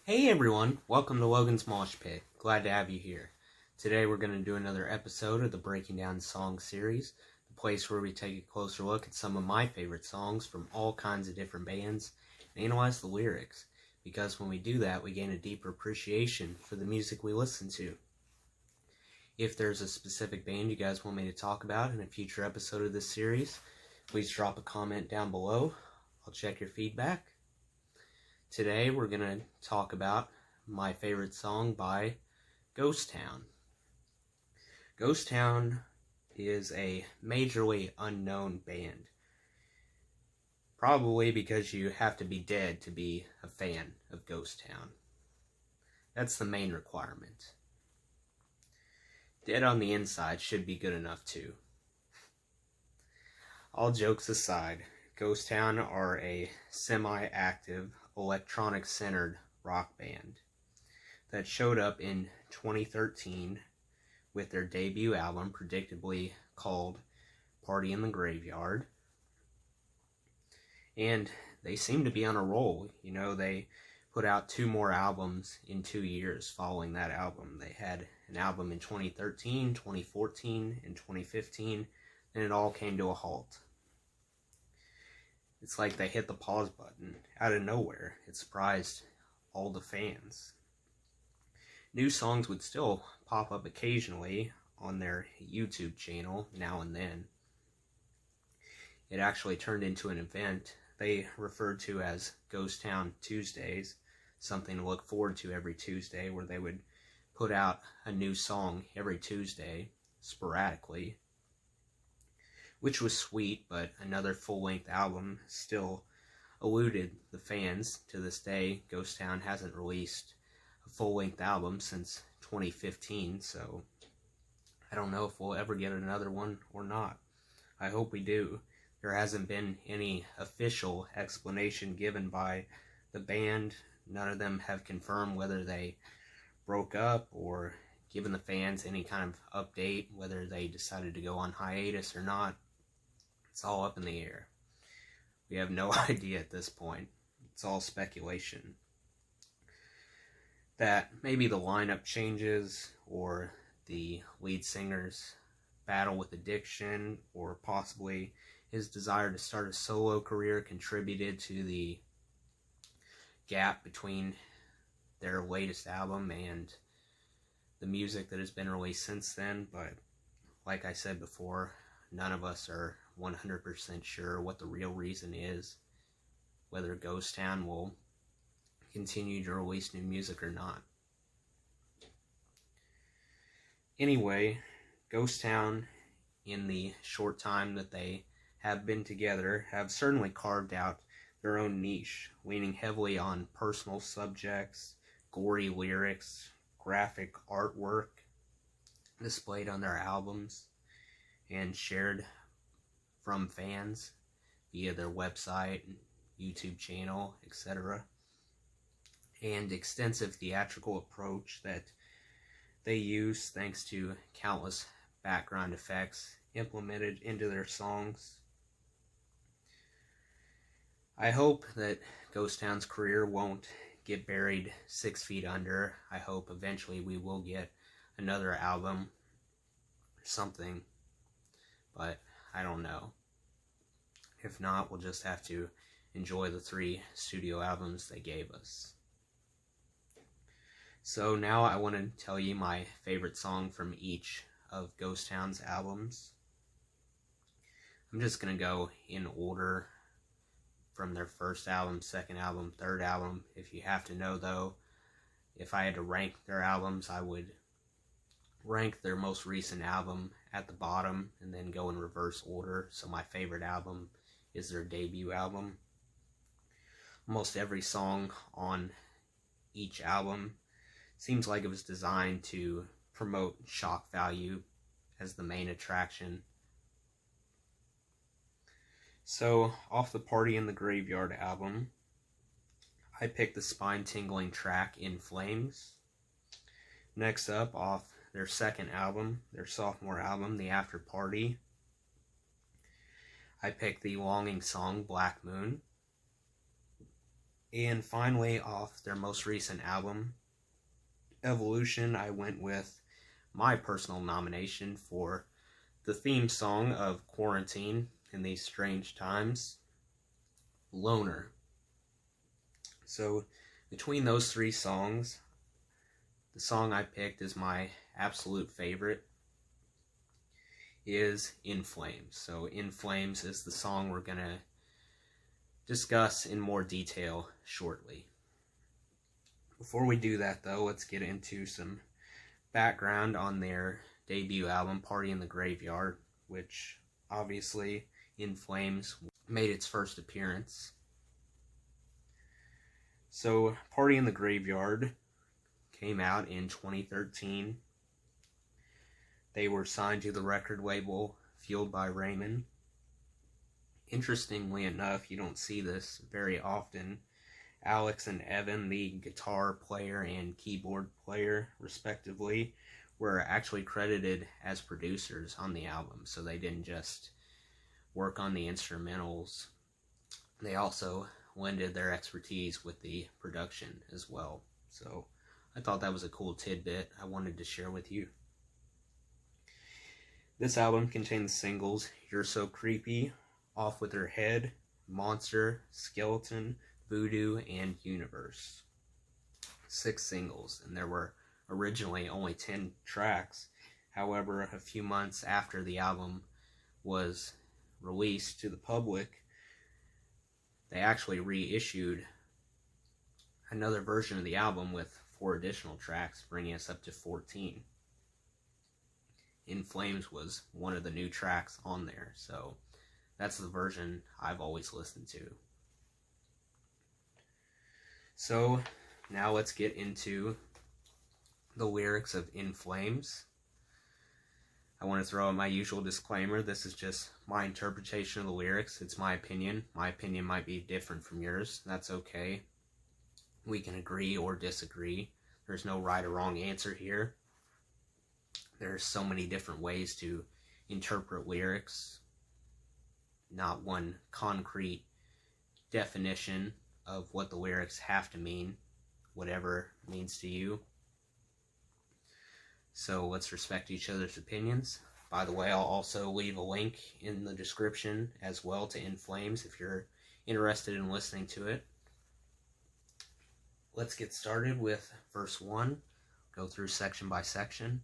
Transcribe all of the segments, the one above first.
Hey everyone, welcome to Logan's Mosh Pit. Glad to have you here. Today we're going to do another episode of the Breaking Down Songs series, the place where we take a closer look at some of my favorite songs from all kinds of different bands and analyze the lyrics, because when we do that we gain a deeper appreciation for the music we listen to. If there's a specific band you guys want me to talk about in a future episode of this series, please drop a comment down below. I'll check your feedback. Today we're going to talk about my favorite song by Ghost Town. Ghost Town is a majorly unknown band. Probably because you have to be dead to be a fan of Ghost Town. That's the main requirement. Dead on the inside should be good enough too. All jokes aside, Ghost Town are a semi-active, electronic-centered rock band that showed up in 2013 with their debut album, predictably called Party in the Graveyard. And they seem to be on a roll. You know, they put out 2 more albums in 2 years following that album. They had an album in 2013, 2014, and 2015, and it all came to a halt. It's like they hit the pause button out of nowhere. It surprised all the fans. New songs would still pop up occasionally on their YouTube channel now and then. It actually turned into an event they referred to as Ghost Town Tuesdays, something to look forward to every Tuesday, where they would put out a new song every Tuesday, sporadically, which was sweet, but another full-length album still eluded the fans. To this day, Ghost Town hasn't released a full-length album since 2015, so I don't know if we'll ever get another one or not. I hope we do. There hasn't been any official explanation given by the band. None of them have confirmed whether they broke up or given the fans any kind of update, whether they decided to go on hiatus or not. It's all up in the air. We have no idea at this point. It's all speculation. That maybe the lineup changes, or the lead singer's battle with addiction, or possibly his desire to start a solo career contributed to the gap between their latest album and the music that has been released since then. But like I said before, none of us are 100% sure what the real reason is, whether Ghost Town will continue to release new music or not. Anyway, Ghost Town, in the short time that they have been together, have certainly carved out their own niche, leaning heavily on personal subjects, gory lyrics, graphic artwork displayed on their albums, and shared from fans via their website, YouTube channel, etc. And extensive theatrical approach that they use, thanks to countless background effects implemented into their songs. I hope that Ghost Town's career won't get buried 6 feet under. I hope eventually we will get another album or something, but I don't know. If not, we'll just have to enjoy the 3 studio albums they gave us. So now I want to tell you my favorite song from each of Ghost Town's albums. I'm just going to go in order from their first album, second album, third album. If you have to know though, if I had to rank their albums, I would rank their most recent album at the bottom and then go in reverse order. So my favorite album is their debut album. Almost every song on each album seems like it was designed to promote shock value as the main attraction. So, off the Party in the Graveyard album, I picked the spine-tingling track In Flames. Next up, off their second album, their sophomore album, The After Party, I picked the longing song Black Moon. And finally, off their most recent album, Evolution, I went with my personal nomination for the theme song of quarantine in these strange times, Loner. So between those three songs, the song I picked is my absolute favorite, is In Flames. So In Flames is the song we're going to discuss in more detail shortly. Before we do that though, let's get into some background on their debut album, Party in the Graveyard, which obviously In Flames made its first appearance. So Party in the Graveyard came out in 2013. They were signed to the record label Fueled by Raymond. Interestingly enough, you don't see this very often. Alex and Evan, the guitar player and keyboard player, respectively, were actually credited as producers on the album, so they didn't just work on the instrumentals. They also lended their expertise with the production as well. So I thought that was a cool tidbit I wanted to share with you. This album contains singles You're So Creepy, Off With Her Head, Monster, Skeleton, Voodoo, and Universe. 6 singles, and there were originally only 10 tracks. However, a few months after the album was released to the public, they actually reissued another version of the album with 4 additional tracks, bringing us up to 14. In Flames was one of the new tracks on there, so that's the version I've always listened to. So now let's get into the lyrics of In Flames. I want to throw out my usual disclaimer. This is just my interpretation of the lyrics. It's my opinion. My opinion might be different from yours. That's okay. We can agree or disagree. There's no right or wrong answer here. There's so many different ways to interpret lyrics. Not one concrete definition of what the lyrics have to mean, whatever it means to you. So let's respect each other's opinions. By the way, I'll also leave a link in the description as well to In Flames if you're interested in listening to it. Let's get started with verse 1. Go through section by section.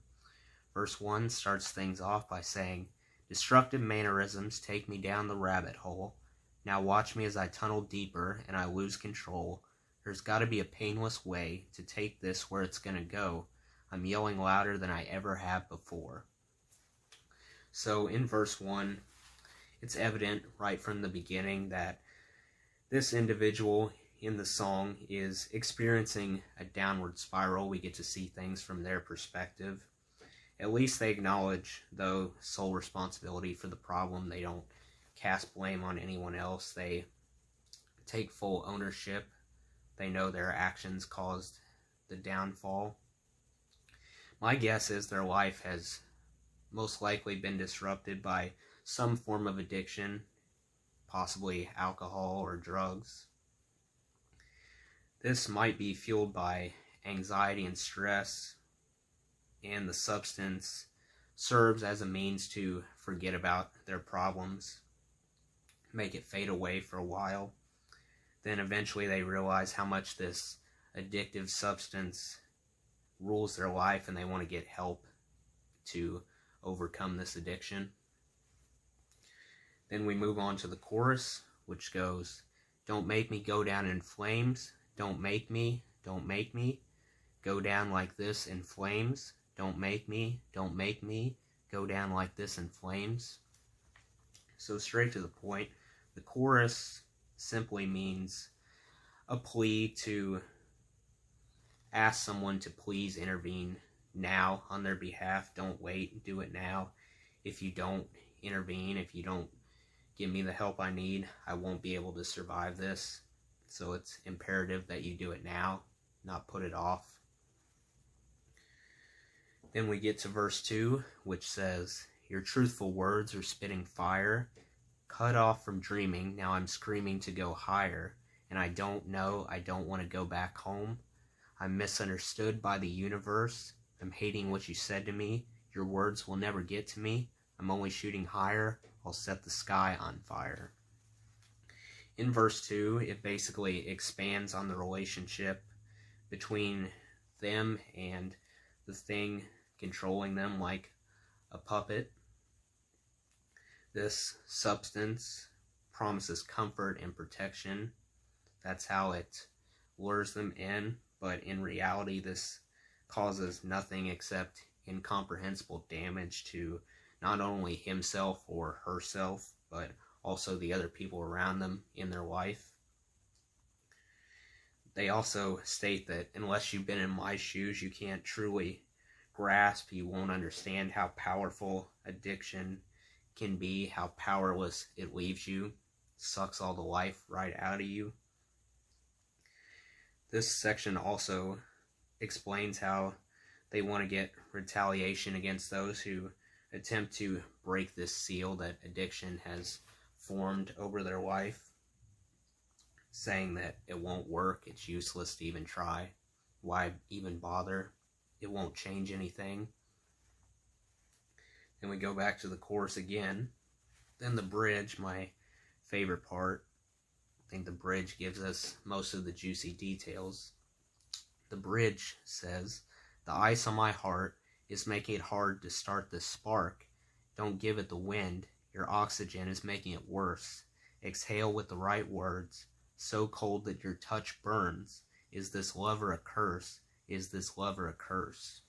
Verse 1 starts things off by saying, "Destructive mannerisms take me down the rabbit hole. Now watch me as I tunnel deeper and I lose control. There's got to be a painless way to take this where it's going to go. I'm yelling louder than I ever have before." So in verse 1, it's evident right from the beginning that this individual in the song is experiencing a downward spiral. We get to see things from their perspective. At least they acknowledge, though, sole responsibility for the problem. They don't cast blame on anyone else. They take full ownership. They know their actions caused the downfall. My guess is their life has most likely been disrupted by some form of addiction, possibly alcohol or drugs. This might be fueled by anxiety and stress, and the substance serves as a means to forget about their problems, make it fade away for a while. Then eventually they realize how much this addictive substance rules their life, and they want to get help to overcome this addiction. Then we move on to the chorus, which goes, "Don't make me go down in flames. Don't make me go down like this in flames. Don't make me go down like this in flames." So straight to the point, the chorus simply means a plea to ask someone to please intervene now on their behalf. Don't wait, do it now. If you don't intervene, if you don't give me the help I need, I won't be able to survive this. So it's imperative that you do it now, not put it off. Then we get to verse 2, which says, "Your truthful words are spitting fire. Cut off from dreaming, now I'm screaming to go higher. and I don't know. I don't want to go back home. I'm misunderstood by the universe. I'm hating what you said to me. Your words will never get to me. I'm only shooting higher. I'll set the sky on fire. In verse 2, it basically expands on the relationship between them and the thing controlling them like a puppet. This substance promises comfort and protection. That's how it lures them in, but in reality this causes nothing except incomprehensible damage to not only himself or herself, but also the other people around them in their life. They also state that unless you've been in my shoes, you can't truly grasp, you won't understand how powerful addiction can be, how powerless it leaves you, sucks all the life right out of you. This section also explains how they want to get retaliation against those who attempt to break this seal that addiction has formed over their life, saying that it won't work, it's useless to even try, why even bother, it won't change anything. Then we go back to the chorus again. Then the bridge, my favorite part. I think the bridge gives us most of the juicy details. The bridge says, the ice on my heart is making it hard to start this spark. Don't give it the wind. Your oxygen is making it worse. Exhale with the right words. So cold that your touch burns. Is this lover a curse? Is this lover a curse?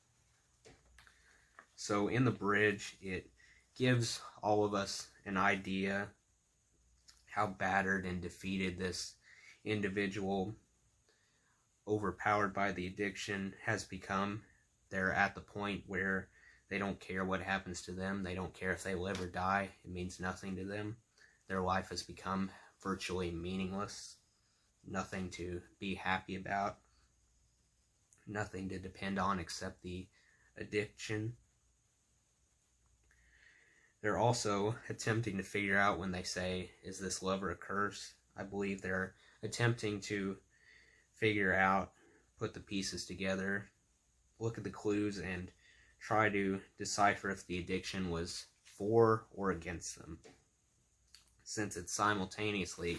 So in the bridge, it gives all of us an idea how battered and defeated this individual, overpowered by the addiction, has become. They're at the point where they don't care what happens to them. They don't care if they live or die. It means nothing to them. Their life has become virtually meaningless. Nothing to be happy about. Nothing to depend on except the addiction. They're also attempting to figure out when they say, is this love or a curse? I believe they're attempting to figure out, put the pieces together, look at the clues, and try to decipher if the addiction was for or against them. Since it simultaneously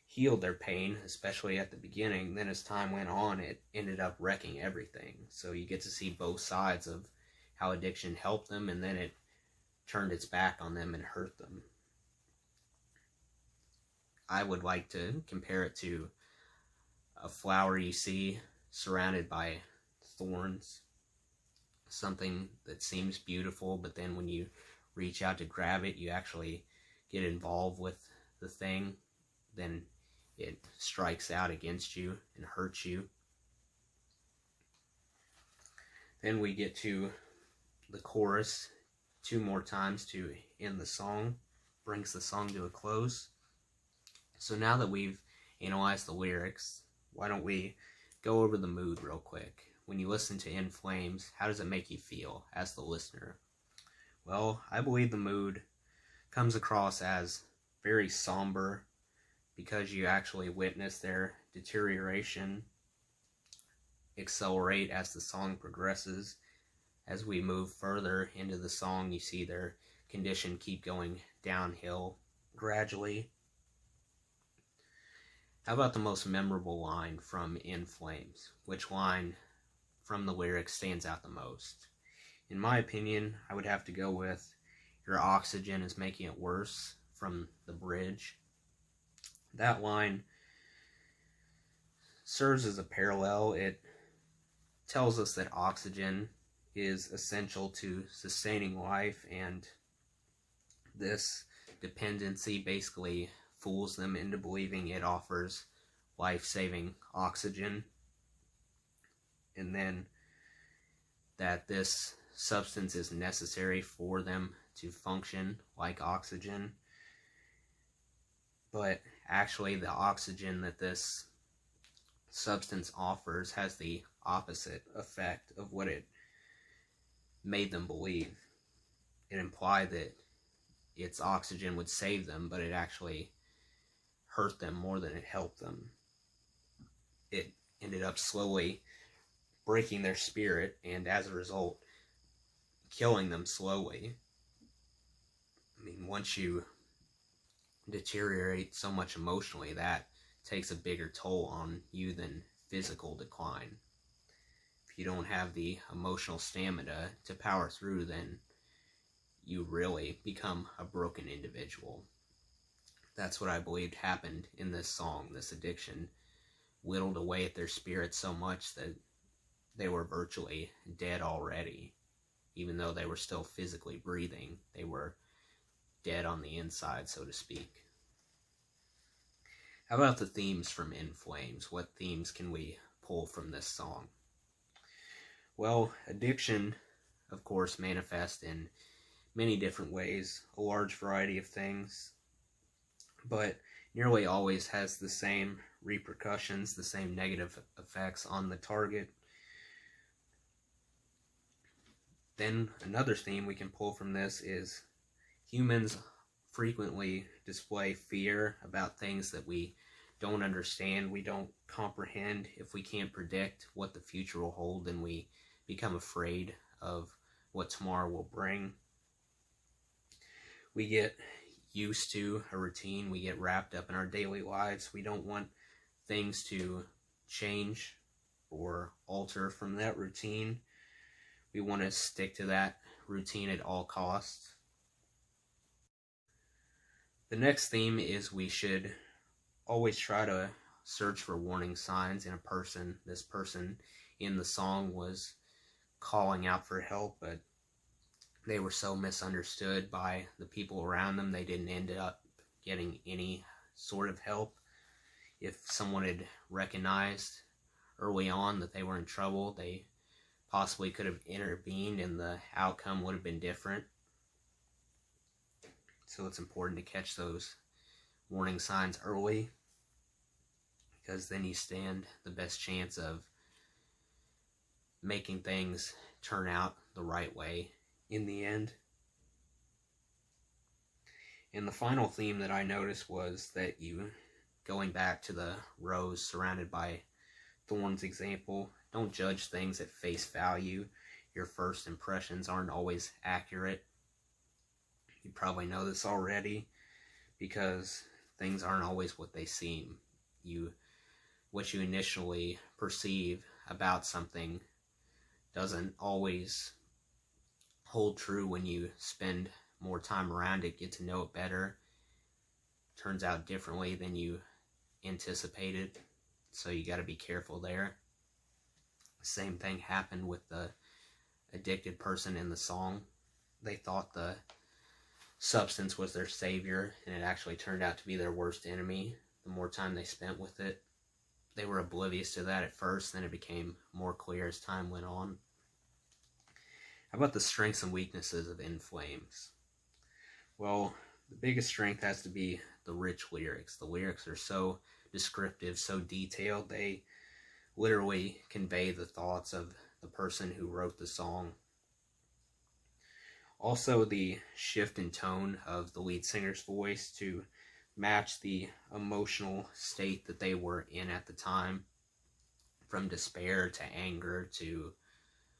healed their pain, especially at the beginning, then as time went on, it ended up wrecking everything. So you get to see both sides of how addiction helped them, and then it turned its back on them and hurt them. I would like to compare it to a flower you see surrounded by thorns. Something that seems beautiful, but then when you reach out to grab it, you actually get involved with the thing, then it strikes out against you and hurts you. Then we get to the chorus 2 more times to end the song, brings the song to a close. So now that we've analyzed the lyrics, why don't we go over the mood real quick? When you listen to In Flames, how does it make you feel as the listener? Well, I believe the mood comes across as very somber because you actually witness their deterioration accelerate as the song progresses. As we move further into the song, you see their condition keep going downhill gradually. How about the most memorable line from In Flames? Which line from the lyrics stands out the most? In my opinion, I would have to go with your oxygen is making it worse from the bridge. That line serves as a parallel. It tells us that oxygen is essential to sustaining life, and this dependency basically fools them into believing it offers life-saving oxygen, and then that this substance is necessary for them to function like oxygen. But actually the oxygen that this substance offers has the opposite effect of what it made them believe. It implied that its oxygen would save them, but it actually hurt them more than it helped them. it ended up slowly breaking their spirit, and as a result, killing them slowly. I mean, once you deteriorate so much emotionally, that takes a bigger toll on you than physical decline. If you don't have the emotional stamina to power through, then you really become a broken individual. That's what I believed happened in this song. This addiction whittled away at their spirit so much that they were virtually dead already. Even though they were still physically breathing, they were dead on the inside, so to speak. How about the themes from In Flames? What themes can we pull from this song? Well, addiction, of course, manifests in many different ways, a large variety of things, but nearly always has the same repercussions, the same negative effects on the target. Then another theme we can pull from this is humans frequently display fear about things that we don't understand, we don't comprehend. If we can't predict what the future will hold, then we become afraid of what tomorrow will bring. We get used to a routine, we get wrapped up in our daily lives. We don't want things to change or alter from that routine. We want to stick to that routine at all costs. The next theme is we should always try to search for warning signs in a person. This person in the song was calling out for help, but they were so misunderstood by the people around them, they didn't end up getting any sort of help. If someone had recognized early on that they were in trouble, they possibly could have intervened and the outcome would have been different. So it's important to catch those warning signs early, because then you stand the best chance of making things turn out the right way in the end. And the final theme that I noticed was that going back to the rose surrounded by thorns example, don't judge things at face value. Your first impressions aren't always accurate. You probably know this already, because things aren't always what they seem. What you initially perceive about something doesn't always hold true when you spend more time around it, get to know it better. Turns out differently than you anticipated, so you got to be careful there. Same thing happened with the addicted person in the song. They thought the substance was their savior, and it actually turned out to be their worst enemy. The more time they spent with it, they were oblivious to that at first, then it became more clear as time went on. How about the strengths and weaknesses of In Flames? Well, the biggest strength has to be the rich lyrics. The lyrics are so descriptive, so detailed, they literally convey the thoughts of the person who wrote the song. Also, the shift in tone of the lead singer's voice to match the emotional state that they were in at the time, from despair to anger to